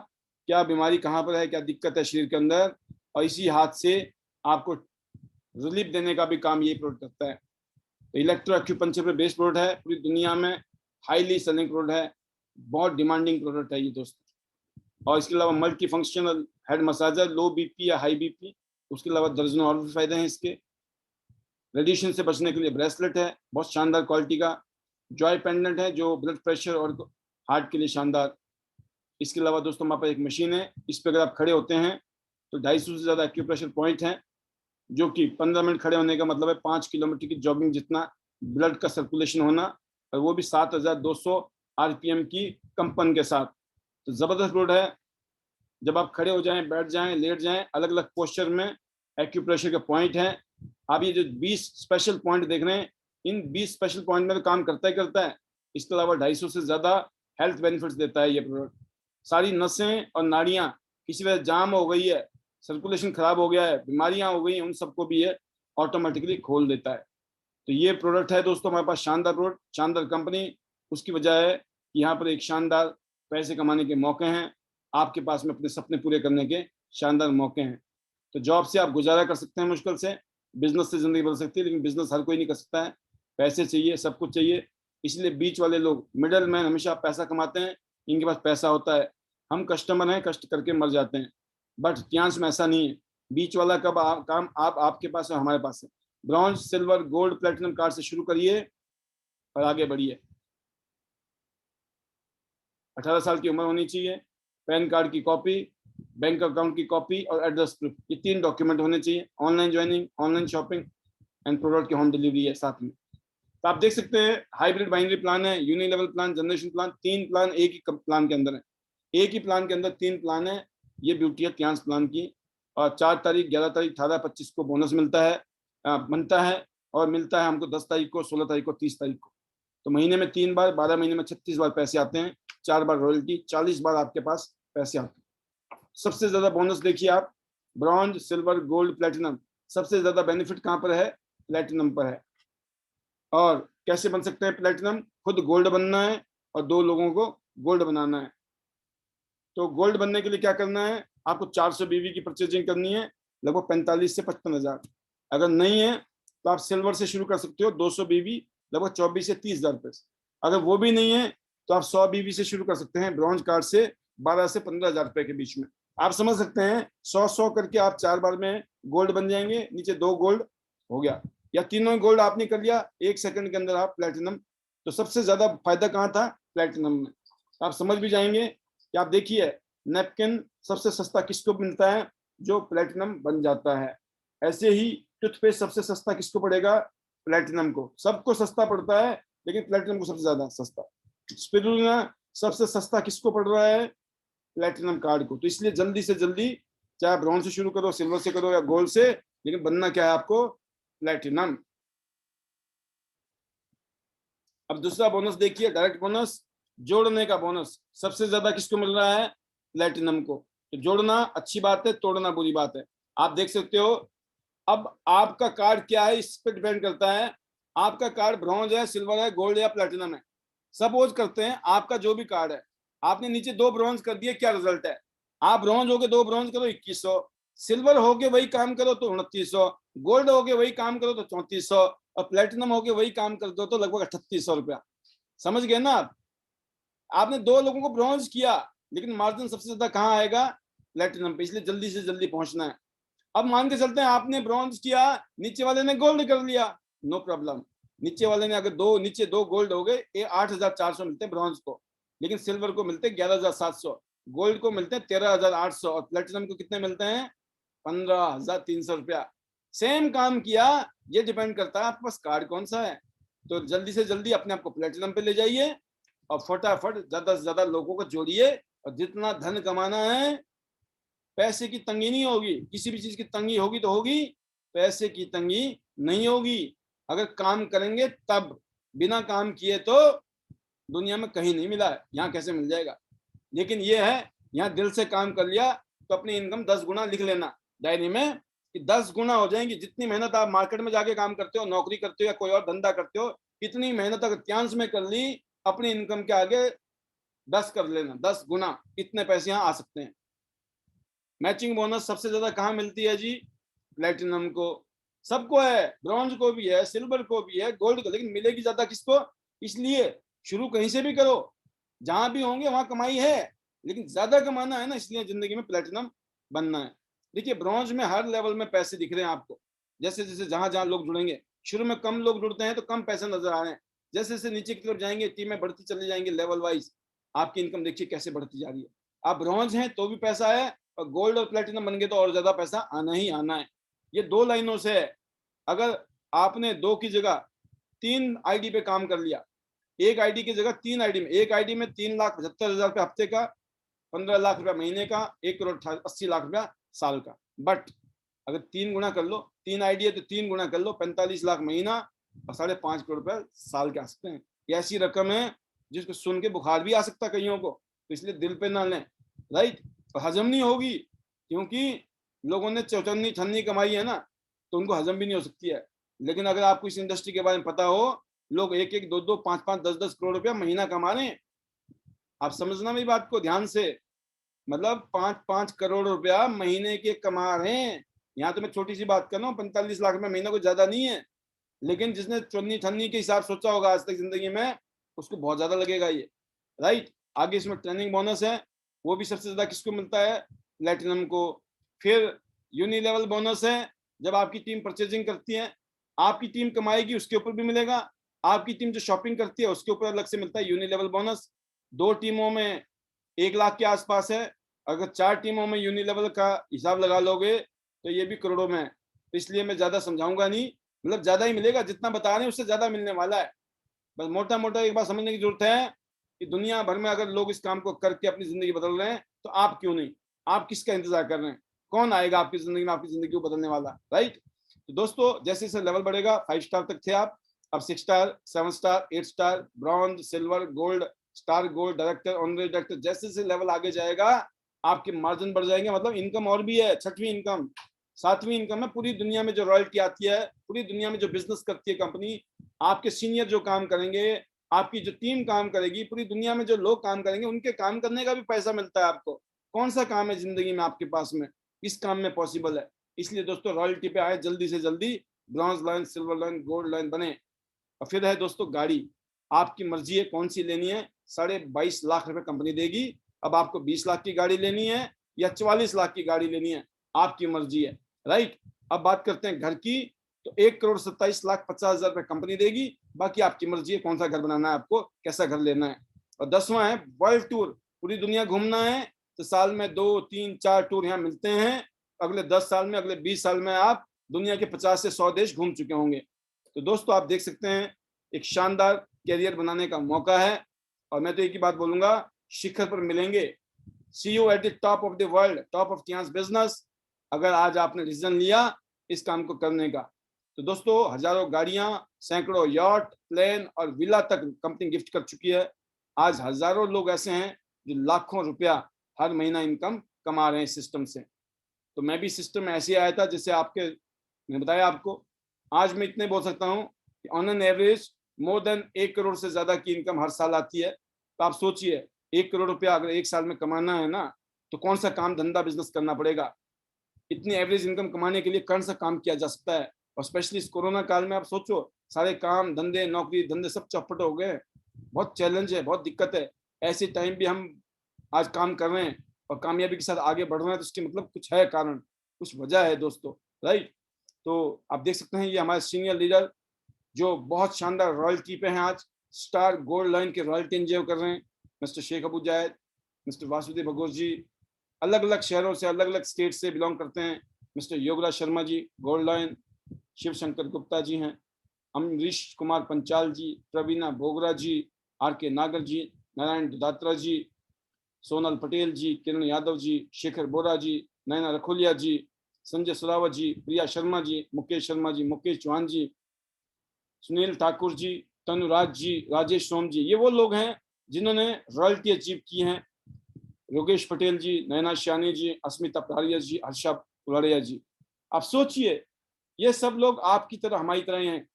क्या बीमारी कहाँ पर है, क्या दिक्कत है शरीर के अंदर, और इसी हाथ से आपको रिलीफ देने का भी काम ये प्रोडक्ट करता है। तो इलेक्ट्रो एक्यूपंक्चर पे बेस्ड प्रोडक्ट है, पूरी दुनिया में हाईली सेलिंग प्रोडक्ट है, बहुत डिमांडिंग प्रोडक्ट है ये दोस्तों। और इसके अलावा मल्टी फंक्शनल हेड मसाजर, लो बीपी या हाई बीपी, उसके अलावा दर्जनों और भी फायदे हैं इसके। रेडिएशन से बचने के लिए ब्रेसलेट है बहुत शानदार क्वालिटी का। जॉय पेंडेंट है जो ब्लड प्रेशर और हार्ट के लिए शानदार। इसके अलावा दोस्तों हमारे पास एक मशीन है, इस पर अगर आप खड़े होते हैं तो 250 से ज़्यादा एक्यूप्रेशर पॉइंट हैं, जो कि 15 मिनट खड़े होने का मतलब है 5 किलोमीटर की जॉगिंग जितना ब्लड का सर्कुलेशन होना, और वो भी 7200 आरपीएम की कंपन के साथ। तो ज़बरदस्त रोड है। जब आप खड़े हो जाएं, बैठ जाएं, लेट जाएं, अलग अलग पोस्चर में एक्यूप्रेशर के पॉइंट हैं। आप ये जो 20 स्पेशल पॉइंट देख रहे हैं, इन 20 स्पेशल पॉइंट में तो काम करता ही करता है। इसके अलावा 250 से ज़्यादा हेल्थ बेनिफिट्स देता है ये प्रोडक्ट। सारी नसें और नाड़ियाँ किसी वजह जाम हो गई है, सर्कुलेशन खराब हो गया है, बीमारियां हो गई हैं, उन सबको भी ये ऑटोमेटिकली खोल देता है। तो ये प्रोडक्ट है दोस्तों हमारे पास, शानदार प्रोडक्ट, शानदार कंपनी। उसकी वजह है कि यहाँ पर एक शानदार पैसे कमाने के मौके हैं, आपके पास में अपने सपने पूरे करने के शानदार मौके हैं। तो जॉब से आप गुजारा कर सकते हैं मुश्किल से, बिजनेस से जिंदगी बदल सकती है, लेकिन बिजनेस हर कोई नहीं कर सकता है। पैसे चाहिए, सब कुछ चाहिए। इसलिए बीच वाले लोग, मिडल मैन, हमेशा पैसा कमाते हैं, इनके पास पैसा होता है। हम कस्टमर हैं, कष्ट करके मर जाते हैं। बट क्यांश में ऐसा नहीं है। बीच वाला कब काम आप आपके पास है, हमारे पास है। Bronze, silver, gold, platinum card से शुरू करिए और आगे बढ़िए। 18 साल की उम्र होनी चाहिए, पैन कार्ड की कॉपी, बैंक अकाउंट की कॉपी और एड्रेस प्रूफ, ये 3 डॉक्यूमेंट होने चाहिए। Online joining, online shopping and product की होम डिलीवरी है साथ में। तो आप देख सकते हैं हाइब्रिड बाइनरी प्लान है, uni level plan, generation plan, 3 plan एक ही प्लान के अंदर है। एक ही प्लान के अंदर 3 प्लान है। ये ब्यूटी है क्यांस प्लान की। और 4 तारीख, 11 तारीख, 18, 25 को बोनस मिलता है, बनता है, और मिलता है हमको 10 तारीख को, 16 तारीख को, 30 तारीख को। तो महीने में 3 बार, 12 महीने में 36 बार पैसे आते हैं। 4 बार रॉयल्टी, 40 बार आपके पास पैसे आते हैं। सबसे ज्यादा बोनस देखिए आप, ब्रॉन्ज, सिल्वर, गोल्ड, प्लेटिनम, सबसे ज्यादा बेनिफिट कहाँ पर है? प्लेटिनम पर है। और कैसे बन सकते हैं प्लेटिनम? खुद गोल्ड बनना है और 2 लोगों को गोल्ड बनाना है। तो गोल्ड बनने के लिए क्या करना है? आपको 400 बीवी की परचेजिंग करनी है, लगभग 45 से 55 हज़ार। अगर नहीं है तो आप सिल्वर से शुरू कर सकते हो, 200 बीवी, लगभग 24 से 30 हज़ार रुपये। अगर वो भी नहीं है तो आप 100 बीवी से शुरू कर सकते हैं, ब्रॉन्ज कार्ड से 12 से 15 हज़ार रुपये के बीच में। आप समझ सकते हैं 100-100 करके आप 4 बार में गोल्ड बन जाएंगे। नीचे 2 गोल्ड हो गया, या तीनों गोल्ड आपने कर लिया, 1 सेकंड के अंदर आप प्लेटिनम तो सबसे ज्यादा फायदा कहाँ था? प्लेटिनम में। आप समझ भी जाएंगे कि आप देखिए नैपकिन सबसे सस्ता किसको मिलता है? जो प्लेटिनम बन जाता है। ऐसे ही टूथपेस्ट सबसे सस्ता किसको पड़ेगा? प्लेटिनम को। सबको सस्ता पड़ता है लेकिन प्लेटिनम को सबसे ज्यादा सस्ता। स्पिरुलिना सबसे सस्ता किसको पड़ रहा है? प्लेटिनम कार्ड को। तो इसलिए जल्दी से जल्दी, चाहे ब्रॉन्ज से शुरू करो, सिल्वर से करो या गोल्ड से, लेकिन बनना क्या है आपको? प्लेटिनम। अब दूसरा बोनस देखिए, डायरेक्ट बोनस, जोड़ने का बोनस सबसे ज्यादा किसको मिल रहा है? प्लेटिनम को। तो जोड़ना अच्छी बात है, तोड़ना बुरी बात है। आप देख सकते हो। अब आपका कार्ड क्या है इस पर डिपेंड करता है। आपका कार्ड ब्रॉन्ज है, सिल्वर है, गोल्ड या प्लेटिनम है। सपोज करते हैं आपका जो भी कार्ड है, आपने नीचे 2 ब्रॉन्ज कर दिए, क्या रिजल्ट है? आप ब्रॉन्ज हो के 2 ब्रॉन्ज करो 2100, सिल्वर हो के वही काम करो तो 2900, गोल्ड हो के वही काम करो तो 3400, और प्लेटिनम हो के वही काम कर दो तो लगभग 3800 रुपया। समझ गए ना आप? आपने 2 लोगों को ब्रॉन्ज किया, लेकिन मार्जिन सबसे ज्यादा कहाँ आएगा? प्लेटिनम पे। इसलिए जल्दी से जल्दी पहुंचना है। अब मान के चलते हैं आपने ब्रॉन्ज किया, नीचे वाले ने गोल्ड कर लिया, नो प्रॉब्लम। नीचे वाले ने अगर नीचे 2 गोल्ड हो गए, ये 8400 मिलते हैं ब्रॉन्ज को, लेकिन सिल्वर को मिलते हैं 11700, गोल्ड को मिलते हैं 13800, और प्लेटिनम को कितने मिलते हैं? 15300 रुपया। सेम काम किया, ये डिपेंड करता है आपके पास कार्ड कौन सा है। तो जल्दी से जल्दी अपने आप को प्लेटिनम पे ले जाइए और फटाफट ज्यादा से ज्यादा लोगों को जोड़िए। और जितना धन कमाना है, पैसे की तंगी नहीं होगी। किसी भी चीज की तंगी होगी तो होगी, पैसे की तंगी नहीं होगी। अगर काम करेंगे तब, बिना काम किए तो दुनिया में कहीं नहीं मिला है, यहाँ कैसे मिल जाएगा? लेकिन ये है, यहाँ दिल से काम कर लिया तो अपनी इनकम 10 गुना लिख लेना डायरी में, कि 10 गुना हो जाएंगी। जितनी मेहनत आप मार्केट में जाके काम करते हो, नौकरी करते हो या कोई और धंधा करते हो, इतनी मेहनत अगर त्यांश में कर ली, अपनी इनकम के आगे 10 कर लेना, 10 गुना, इतने पैसे यहाँ आ सकते हैं। मैचिंग बोनस सबसे ज्यादा कहाँ मिलती है जी? प्लेटिनम को। सबको है, ब्रॉन्ज को भी है, सिल्वर को भी है, गोल्ड को, लेकिन मिलेगी ज्यादा किसको? इसलिए शुरू कहीं से भी करो, जहां भी होंगे वहां कमाई है, लेकिन ज्यादा कमाना है ना, इसलिए जिंदगी में प्लेटिनम बनना है। देखिए ब्रॉन्ज में हर लेवल में पैसे दिख रहे हैं आपको। जैसे जैसे जहां जहां लोग जुड़ेंगे, शुरू में कम लोग जुड़ते हैं तो कम पैसे नजर आ रहे हैं। जैसे जैसे नीचे की तरफ जाएंगे, टीमें बढ़ती चली जाएंगी लेवल वाइज, आपकी इनकम देखिए कैसे बढ़ती जा रही है। आप ब्रॉन्ज हैं तो भी पैसा है, और गोल्ड और प्लेटिनम बन गए तो और ज्यादा पैसा आना ही आना है। ये 2 लाइनों से है। अगर आपने 2 की जगह 3 आईडी पे काम कर लिया, एक आईडी की जगह 3 आईडी में, एक आईडी में 3,75,000 रुपये हफ्ते का, 15 लाख रुपया महीने का, 1,80,00,000 रुपया साल का। बट अगर 3 गुना कर लो, 3 आईडी है तो 3 गुना कर लो, 45 लाख महीना और 5.5 करोड़ रुपया साल के आ सकते हैं। ये ऐसी रकम है जिसको सुन के बुखार भी आ सकता है कईयों को, तो इसलिए दिल पे ना लें, राइट? हजम नहीं होगी, क्योंकि लोगों ने चौचन्नी छन्नी कमाई है ना, तो उनको हजम भी नहीं हो सकती है। लेकिन अगर आपको इस इंडस्ट्री के बारे में पता हो, लोग 1-1, 2-2, 5-5, 10-10 करोड़ रुपया महीना कमा रहे हैं। आप समझना मेरी बात को ध्यान से, मतलब 5-5 करोड़ रुपया महीने के कमा रहे हैं। यहाँ तो मैं छोटी सी बात कर रहा हूँ, 45 लाख रुपया महीना कोई ज्यादा नहीं है, लेकिन जिसने चुन्नी छन्नी के हिसाब सोचा होगा आज तक जिंदगी में, उसको बहुत ज्यादा लगेगा ये, राइट? आगे इसमें ट्रेनिंग बोनस है, वो भी सबसे ज्यादा किसको मिलता है? प्लेटिनम को। फिर यूनिलेवल बोनस है, जब आपकी टीम परचेजिंग करती है, आपकी टीम कमाएगी उसके ऊपर भी मिलेगा, आपकी टीम जो शॉपिंग करती है उसके ऊपर अलग से मिलता है यूनिलेवल बोनस। 2 टीमों में 1 लाख के आसपास है, अगर 4 टीमों में यूनिलेवल का हिसाब लगा लोगे तो ये भी करोड़ों में है। तो इसलिए मैं ज्यादा समझाऊंगा नहीं, मतलब ज्यादा ही मिलेगा, जितना बता रहे हैं उससे ज्यादा मिलने वाला है। बस मोटा मोटा एक बात समझने की जरूरत है कि दुनिया भर में अगर लोग इस काम को करके अपनी जिंदगी बदल रहे हैं, तो आप क्यों नहीं? आप किसका इंतजार कर रहे हैं? कौन आएगा आपकी जिंदगी में आपकी जिंदगी को बदलने वाला, राइट? तो दोस्तों जैसे जैसे लेवल बढ़ेगा, 5 स्टार तक थे आप, अब 6 star, 7 star, 8 star, bronze, silver, gold, star gold, director, honorary director, जैसे जैसे लेवल आगे जाएगा आपके मार्जिन बढ़ जाएंगे। मतलब इनकम और भी है, 6वीं इनकम, 7वीं इनकम है। पूरी दुनिया में जो रॉयल्टी आती है, पूरी दुनिया में जो बिजनेस करती है कंपनी, आपके सीनियर जो काम करेंगे, आपकी जो टीम काम करेगी, पूरी दुनिया में जो लोग काम करेंगे, उनके काम करने का भी पैसा मिलता है आपको। कौन सा काम है जिंदगी में आपके पास में इस काम में पॉसिबल है? इसलिए दोस्तों रॉयल्टी पे आए, जल्दी से जल्दी bronze line, silver line, gold line बने। और फिर है दोस्तों गाड़ी, आपकी मर्जी है कौन सी लेनी है। 22.5 लाख रुपए कंपनी देगी। अब आपको 20 लाख की गाड़ी लेनी है या 44 लाख की गाड़ी लेनी है, आपकी मर्जी है, राइट? अब बात करते हैं घर की। तो 1,27,50,000 रुपये कंपनी देगी, बाकी आपकी मर्जी है कौन सा घर बनाना है, आपको कैसा घर लेना है। और 10वां है वर्ल्ड टूर, पूरी दुनिया घूमना है तो साल में 2, 3, 4 टूर यहाँ मिलते हैं। अगले 10 साल में, अगले 20 साल में आप दुनिया के 50 से 100 देश घूम चुके होंगे। तो दोस्तों आप देख सकते हैं एक शानदार कैरियर बनाने का मौका है। और मैं तो एक ही बात बोलूंगा, शिखर पर मिलेंगे, see you at the top of the world, top of Tiens business. अगर आज आपने डिसीजन लिया इस काम को करने का, तो दोस्तों हजारों गाड़ियां, सैकड़ों यॉट, प्लेन और विला तक कंपनी गिफ्ट कर चुकी है। आज हजारों लोग ऐसे हैं जो लाखों रुपया हर महीना इनकम कमा रहे हैं सिस्टम से। तो मैं भी सिस्टम में ऐसे आया था जैसे आपके, मैंने बताया आपको। आज मैं इतने बोल सकता हूँ कि on an average more than 1 crore से ज्यादा की इनकम हर साल आती है। तो आप सोचिए 1 करोड़ रुपया अगर एक साल में कमाना है ना, तो कौन सा काम धंधा बिजनेस करना पड़ेगा। इतनी एवरेज इनकम कमाने के लिए कौन सा काम किया जा सकता है। और स्पेशली इस कोरोना काल में आप सोचो, सारे काम धंधे, नौकरी धंधे सब चौपट हो गए। बहुत चैलेंज है, बहुत दिक्कत है। ऐसे टाइम भी हम आज काम कर रहे हैं और कामयाबी के साथ आगे बढ़ रहे हैं, तो इसके मतलब कुछ है कारण, कुछ वजह है दोस्तों, राइट। तो आप देख सकते हैं ये हमारे सीनियर लीडर जो बहुत शानदार रॉयल्टी पे हैं, आज स्टार गोल्ड लाइन के रॉयल्टी एंजॉय कर रहे हैं। मिस्टर शेख अबू जायद, मिस्टर वासुदेव भगोस जी अलग अलग शहरों से, अलग अलग स्टेट से बिलोंग करते हैं। Mister Yograj Sharma ji gold line, Shiv Shankar Gupta ji हैं, अमरीश कुमार पंचाल जी, प्रवीणा बोगरा जी, आर के नागर जी, नारायण दुदात्रा जी, सोनल पटेल जी, किरण यादव जी, शेखर बोरा जी, नैना रखोलिया जी, संजय सुरावत जी, प्रिया शर्मा जी, मुकेश शर्मा जी, मुकेश चौहान जी, सुनील ठाकुर जी, तनुराज जी, राजेश सोम जी, ये वो लोग हैं जिन्होंने रॉयल्टी अचीव की हैं। योगेश पटेल जी, नैना श्यानी जी, अस्मिता पहाड़िया जी, हर्षा पुलाड़िया जी। आप सोचिए ये सब लोग आपकी तरह, हमारी तरह ही हैं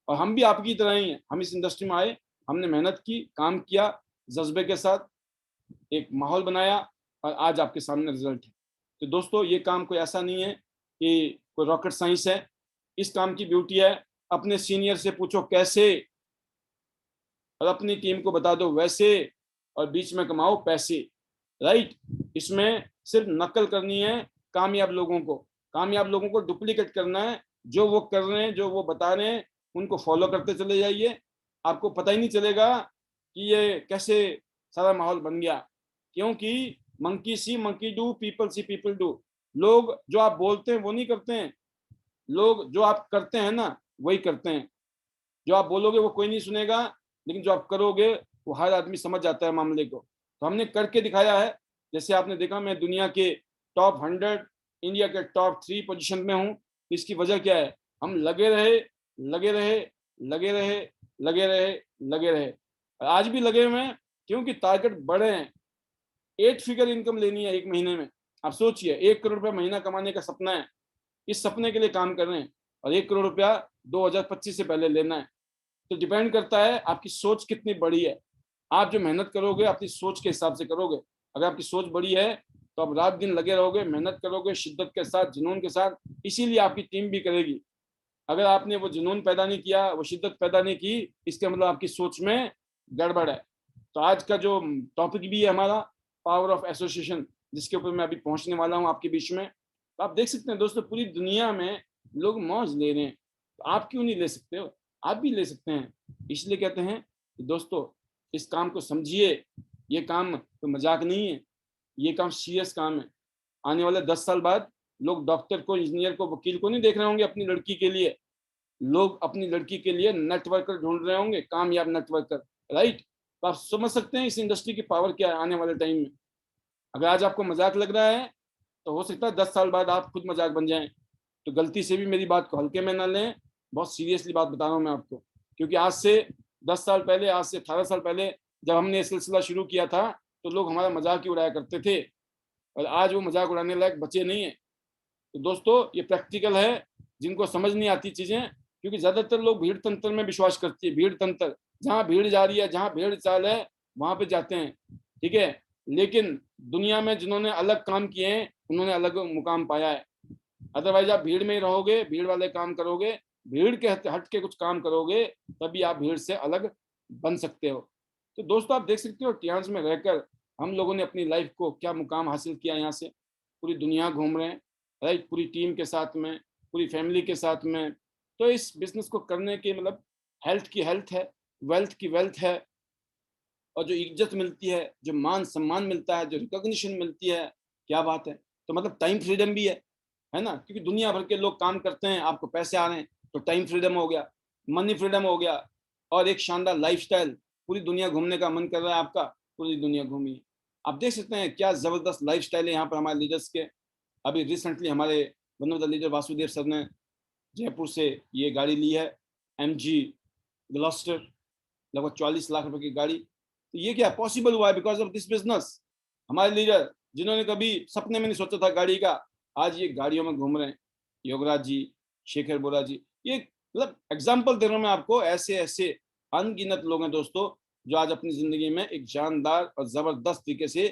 और हम भी आपकी तरह ही हैं। हम इस इंडस्ट्री में आए, हमने मेहनत की, काम किया, जज्बे के साथ एक माहौल बनाया और आज आपके सामने रिजल्ट है। तो दोस्तों ये काम कोई ऐसा नहीं है कि कोई रॉकेट साइंस है। इस काम की ब्यूटी है, अपने सीनियर से पूछो कैसे और अपनी टीम को बता दो वैसे, और बीच में कमाओ पैसे, राइट। इसमें सिर्फ नकल करनी है कामयाब लोगों को, कामयाब लोगों को डुप्लीकेट करना है। जो वो कर रहे हैं, जो वो बता रहे हैं, उनको फॉलो करते चले जाइए। आपको पता ही नहीं चलेगा कि ये कैसे सारा माहौल बन गया। क्योंकि monkey C monkey do, people see people do. लोग जो आप बोलते हैं वो नहीं करते हैं, लोग जो आप करते हैं ना वही करते हैं। जो आप बोलोगे वो कोई नहीं सुनेगा, लेकिन जो आप करोगे वो हर आदमी समझ जाता है मामले को। तो हमने करके दिखाया है। जैसे आपने देखा मैं दुनिया के टॉप 100, इंडिया के टॉप 3 पोजीशन में हूँ। इसकी वजह क्या है, हम लगे रहे, लगे रहे, लगे रहे, लगे रहे, लगे रहे। आज भी लगे हुए हैं क्योंकि टारगेट बड़े हैं। 8 फिगर इनकम लेनी है एक महीने में। आप सोचिए 1 करोड़ रुपया महीना कमाने का सपना है, इस सपने के लिए काम कर रहे हैं और 1 करोड़ रुपया 2025 से पहले लेना है। तो डिपेंड करता है आपकी सोच कितनी बड़ी है। आप जो मेहनत करोगे अपनी सोच के हिसाब से करोगे। अगर आपकी सोच बड़ी है तो आप रात दिन लगे रहोगे, मेहनत करोगे शिद्दत के साथ, जुनून के साथ, इसीलिए आपकी टीम भी करेगी। अगर आपने वो जुनून पैदा नहीं किया, वो शिद्दत पैदा नहीं की, इसका मतलब आपकी सोच में गड़बड़ है। तो आज का जो टॉपिक भी है हमारा पावर ऑफ एसोसिएशन, जिसके ऊपर मैं अभी पहुंचने वाला हूं आपके बीच में। तो आप देख सकते हैं दोस्तों पूरी दुनिया में लोग मौज ले रहे हैं, तो आप क्यों नहीं ले सकते हो, आप भी ले सकते हैं। इसलिए कहते हैं कि दोस्तों इस काम को समझिए, ये काम तो मजाक नहीं है, ये काम सीरियस काम है। आने वाले 10 साल बाद लोग डॉक्टर को, इंजीनियर को, वकील को नहीं देख रहे होंगे अपनी लड़की के लिए, लोग अपनी लड़की के लिए नेटवर्कर ढूंढ रहे होंगे, कामयाब नेटवर्कर, राइट। तो आप समझ सकते हैं इस इंडस्ट्री की पावर क्या है आने वाले टाइम में। अगर आज आपको मजाक लग रहा है तो हो सकता है 10 साल बाद आप खुद मजाक बन जाएं। तो गलती से भी मेरी बात को हल्के में ना लें, बहुत सीरियसली बात बता रहा हूँ मैं आपको। क्योंकि आज से 10 साल पहले, आज से 18 साल पहले जब हमने ये सिलसिला शुरू किया था तो लोग हमारा मजाक ही उड़ाया करते थे, और आज वो मजाक उड़ाने लायक बचे नहीं है। तो दोस्तों ये प्रैक्टिकल है, जिनको समझ नहीं आती चीजें, क्योंकि ज्यादातर लोग भीड़ तंत्र में विश्वास करते हैं। भीड़ तंत्र, जहाँ भीड़ जा रही है, जहाँ भीड़ चाल है वहां पे जाते हैं, ठीक है। लेकिन दुनिया में जिन्होंने अलग काम किए हैं उन्होंने अलग मुकाम पाया है। अदरवाइज आप भीड़ में ही रहोगे, भीड़ वाले काम करोगे, भीड़ के हट के कुछ काम करोगे, तभी आप भीड़ से अलग बन सकते हो। तो दोस्तों आप देख सकते हो टियांस में रहकर हम लोगों ने अपनी लाइफ को क्या मुकाम हासिल किया। यहाँ से पूरी दुनिया घूम रहे हैं, राइट, पूरी टीम के साथ में, पूरी फैमिली के साथ में, तो इस बिजनेस को करने के मतलब हेल्थ की हेल्थ है, वेल्थ की वेल्थ है, और जो इज्जत मिलती है, जो मान सम्मान मिलता है, जो रिकॉग्निशन मिलती है, क्या बात है। तो मतलब टाइम फ्रीडम भी है ना, क्योंकि दुनिया भर के लोग काम करते हैं, आपको पैसे आ रहे हैं, तो टाइम फ्रीडम हो गया, मनी फ्रीडम हो गया, और एक शानदार लाइफस्टाइल। पूरी दुनिया घूमने का मन कर रहा है आपका, पूरी दुनिया घूमिए। आप देख सकते हैं क्या जबरदस्त लाइफस्टाइल है यहाँ पर हमारे लीडर्स के। अभी रिसेंटली हमारे one of the leader Vasudev sir ने जयपुर से ये गाड़ी ली है, MG ग्लॉस्टर, लगभग 44 लाख रुपए की गाड़ी। तो ये क्या पॉसिबल हुआ है? Because of this business. हमारे लीडर जिन्होंने कभी सपने में नहीं सोचा था गाड़ी का, आज ये गाड़ियों में घूम रहे हैं। योगराज जी, शेखर बोरा जी, ये मतलब एग्जाम्पल दे रहा हूं मैं आपको। ऐसे ऐसे अनगिनत लोग हैं दोस्तों, जो आज अपनी जिंदगी में एक जानदार और जबरदस्त तरीके से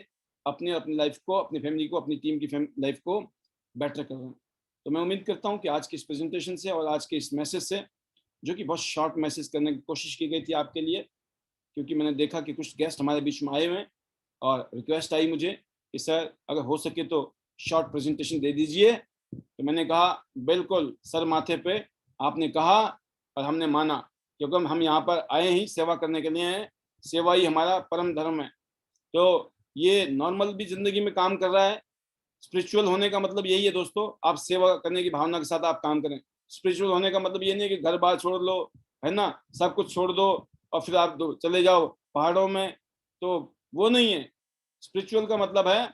अपनी अपनी लाइफ को, अपनी फैमिली को, अपनी टीम की लाइफ को बेटर कर रहे हैं। तो मैं उम्मीद करता हूँ कि आज की इस प्रेजेंटेशन से और आज के इस मैसेज से, जो कि बहुत शॉर्ट मैसेज करने की कोशिश की गई थी आपके लिए, क्योंकि मैंने देखा कि कुछ गेस्ट हमारे बीच में आए हुए हैं और रिक्वेस्ट आई मुझे कि सर अगर हो सके तो शॉर्ट प्रेजेंटेशन दे दीजिए। तो मैंने कहा बिल्कुल सर माथे पे, आपने कहा और हमने माना, क्योंकि हम यहाँ पर आए ही सेवा करने के लिए हैं, सेवा ही हमारा परम धर्म है। तो ये नॉर्मल भी जिंदगी में काम कर रहा है। स्पिरिचुअल होने का मतलब यही है दोस्तों, आप सेवा करने की भावना के साथ आप काम करें। स्पिरिचुअल होने का मतलब ये नहीं है कि घर बार छोड़ लो, है ना, सब कुछ छोड़ दो और फिर आप चले जाओ पहाड़ों में, तो वो नहीं है। स्पिरिचुअल का मतलब है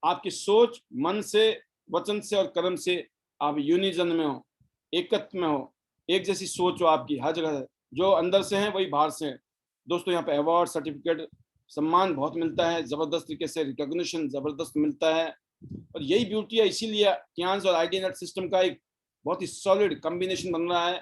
आपकी सोच मन से, वचन से और कर्म से आप यूनिजन में हो, एकत्व में हो, एक जैसी सोच हो आपकी हर जगह। जो अंदर से है वही बाहर से है। दोस्तों यहाँ पे अवार्ड, सर्टिफिकेट, सम्मान बहुत मिलता है, जबरदस्त तरीके से रिकॉग्निशन जबरदस्त मिलता है। और यही ब्यूटी है, इसीलिए कियांस और आईडी नेट सिस्टम का एक बहुत ही सॉलिड कॉम्बिनेशन बन रहा है।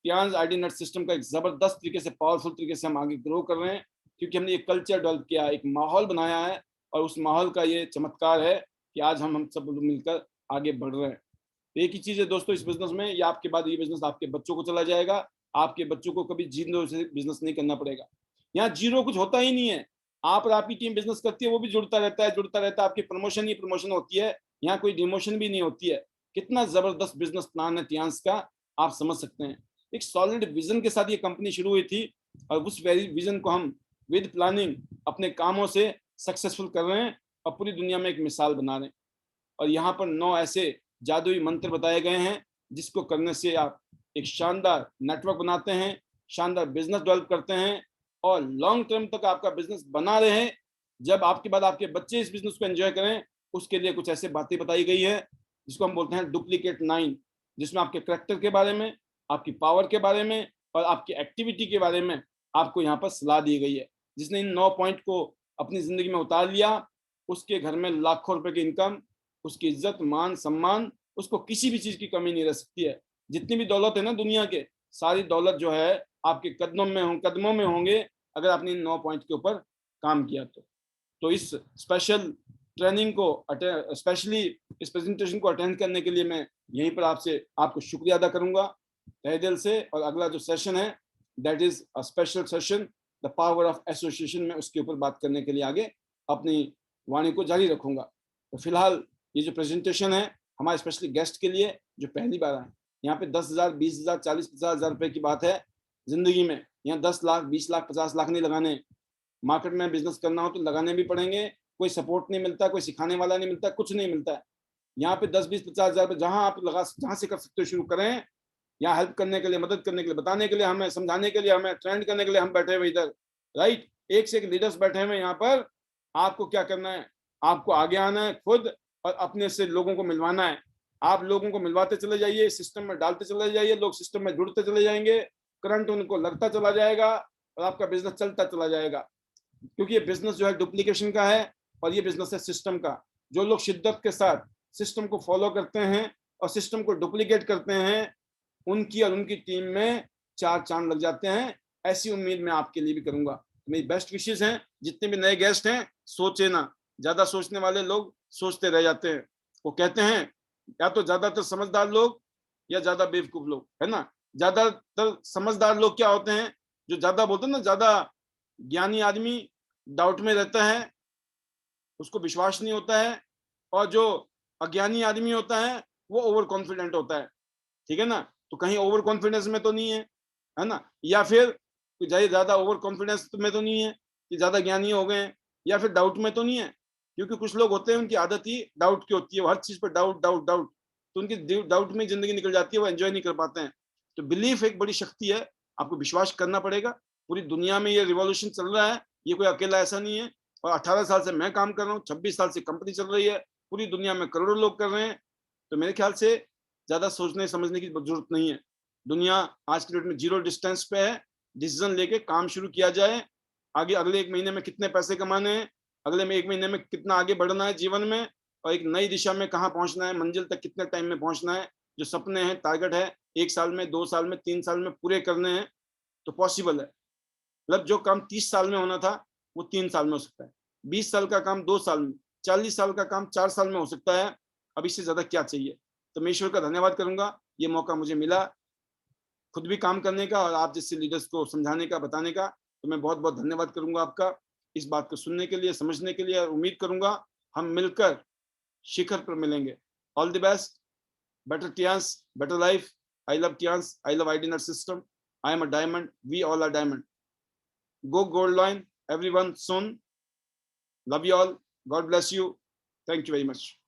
कियांस आईडी नेट सिस्टम का एक जबरदस्त तरीके से, पावरफुल तरीके से हम आगे ग्रो कर रहे हैं, क्योंकि हमने एक कल्चर डेवलप किया, एक माहौल बनाया है, और उस माहौल का ये चमत्कार है कि आज हम सब लोग मिलकर आगे बढ़ रहे हैं। तो एक ही चीज है दोस्तों इस बिजनेस में, ये आपके बाद ये बिजनेस आपके बच्चों को चला जाएगा। आपके बच्चों को कभी जीरो से बिजनेस नहीं करना पड़ेगा। यहाँ जीरो कुछ होता ही नहीं है। आप और आपकी टीम बिजनेस करती है, वो भी जुड़ता रहता है, जुड़ता रहता है। आपकी प्रमोशन ही प्रमोशन होती है, यहाँ कोई डिमोशन भी नहीं होती है। कितना जबरदस्त बिजनेस प्लान है टियांस का, आप समझ सकते हैं। एक सॉलिड विजन के साथ ये कंपनी शुरू हुई थी, और उस वेरी विजन को हम विद प्लानिंग अपने कामों से सक्सेसफुल कर रहे हैं और पूरी दुनिया में एक मिसाल बना रहे हैं। और यहाँ पर 9 ऐसे जादुई मंत्र बताए गए हैं, जिसको करने से आप एक शानदार नेटवर्क बनाते हैं, शानदार बिजनेस डेवलप करते हैं, और लॉन्ग टर्म तक आपका बिजनेस बना रहे। जब आपके बाद आपके बच्चे इस बिजनेस को एंजॉय करें, उसके लिए कुछ ऐसे बातें बताई गई है, जिसको हम बोलते हैं डुप्लीकेट 9, जिसमें आपके करेक्टर के बारे में, आपकी पावर के बारे में और आपकी एक्टिविटी के बारे में आपको यहाँ पर सलाह दी गई है। जिसने इन 9 पॉइंट को अपनी जिंदगी में उतार लिया, उसके घर में लाखों रुपए की इनकम, उसकी इज्जत मान सम्मान, उसको किसी भी चीज की कमी नहीं रह सकती है। जितनी भी दौलत है ना दुनिया के, सारी दौलत जो है आपके कदमों में होंगे, अगर आपने इन 9 पॉइंट के ऊपर काम किया तो इस स्पेशल ट्रेनिंग को स्पेशली इस प्रेजेंटेशन को अटेंड करने के लिए मैं यहीं पर आपको शुक्रिया अदा करूंगा तहे दिल से। और अगला जो सेशन है, that is a special session, the power of association में उसके ऊपर बात करने के लिए आगे अपनी वाणी को जारी रखूंगा। तो फिलहाल ये जो प्रेजेंटेशन है हमारे स्पेशली गेस्ट के लिए जो पहली बार आए, यहाँ पे 10,000, 20,000, 40, 50,000 रुपए की बात है जिंदगी में। यहाँ 10 लाख, 20 लाख, 50 लाख नहीं लगाने। मार्केट में बिजनेस करना हो तो लगाने भी पड़ेंगे, कोई सपोर्ट नहीं मिलता, कोई सिखाने वाला नहीं मिलता, कुछ नहीं मिलता है। यहाँ पे 10, 20, 50,000 रुपए जहां आप जहां से कर सकते हो शुरू करें। यहाँ हेल्प करने के लिए, मदद करने के लिए, बताने के लिए, हमें समझाने के लिए, हमें ट्रेंड करने के लिए हम बैठे हुए इधर, राइट। एक से एक लीडर्स बैठे हुए यहाँ पर। आपको क्या करना है? आपको आगे आना है खुद, और अपने से लोगों को मिलवाना है। आप लोगों को मिलवाते चले जाइए, सिस्टम में डालते चले जाइए, लोग सिस्टम में जुड़ते चले जाएंगे, करंट उनको लगता चला जाएगा और आपका बिजनेस चलता चला जाएगा। क्योंकि ये बिजनेस जो है डुप्लीकेशन का है, और ये बिजनेस है सिस्टम का। जो लोग शिद्दत के साथ सिस्टम को फॉलो करते हैं और सिस्टम को डुप्लीकेट करते हैं, उनकी और उनकी टीम में 4 चांद लग जाते हैं। ऐसी उम्मीद मैं आपके लिए भी करूंगा। मेरी बेस्ट विशेष हैं। जितने भी नए गेस्ट हैं, सोचे ना, ज्यादा सोचने वाले लोग सोचते रह जाते हैं। वो कहते हैं या तो ज्यादातर समझदार लोग या ज्यादा बेवकूफ लोग, है ना। ज्यादातर समझदार लोग क्या होते हैं? जो ज्यादा बोलते हैं ना, ज्यादा ज्ञानी आदमी डाउट में रहता है, उसको विश्वास नहीं होता है। और जो अज्ञानी आदमी होता है वो ओवर कॉन्फिडेंट होता है, ठीक है ना। तो कहीं ओवर कॉन्फिडेंस में तो नहीं है ना, या फिर ज्यादा ओवर कॉन्फिडेंस में तो नहीं है कि ज्यादा ज्ञानी हो गए हैं, या फिर डाउट में तो नहीं है, क्योंकि कुछ लोग होते हैं उनकी आदत ही डाउट की होती है, हर चीज पर डाउट डाउट डाउट, तो उनकी डाउट में जिंदगी निकल जाती है, वो एंजॉय नहीं कर पाते हैं। तो बिलीफ एक बड़ी शक्ति है, आपको विश्वास करना पड़ेगा। पूरी दुनिया में ये रिवॉल्यूशन चल रहा है, ये कोई अकेला ऐसा नहीं है। और 18 साल से मैं काम कर रहा हूँ, 26 साल से कंपनी चल रही है, पूरी दुनिया में करोड़ों लोग कर रहे हैं। तो मेरे ख्याल से ज्यादा सोचने समझने की जरूरत नहीं है। दुनिया आज की डेट में जीरो डिस्टेंस पे है, डिसीजन लेके काम शुरू किया जाए। आगे अगले 1 महीने में कितने पैसे कमाने हैं, अगले में 1 महीने में कितना आगे बढ़ना है जीवन में, और एक नई दिशा में कहाँ पहुंचना है, मंजिल तक कितने टाइम में पहुंचना है, जो सपने हैं, टारगेट है 1 साल में, 2 साल में, 3 साल में पूरे करने हैं, तो पॉसिबल है। मतलब जो काम 30 साल में होना था वो 3 साल में हो सकता है, 20 साल का काम 2 साल में, 40 साल का काम 4 साल में हो सकता है। अब इससे ज्यादा क्या चाहिए। तो मैं ईश्वर का धन्यवाद करूंगा, ये मौका मुझे मिला खुद भी काम करने का और आप जैसे लीडर्स को समझाने का, बताने का। तो मैं बहुत बहुत धन्यवाद करूंगा आपका इस बात को सुनने के लिए, समझने के लिए, और उम्मीद करूंगा हम मिलकर शिखर पर मिलेंगे। All the best, better Tians, better life. I love Tians, I love IDNet system. I am a diamond, we all are diamond. Go gold line, everyone soon. Love you all. God bless you. Thank you very much.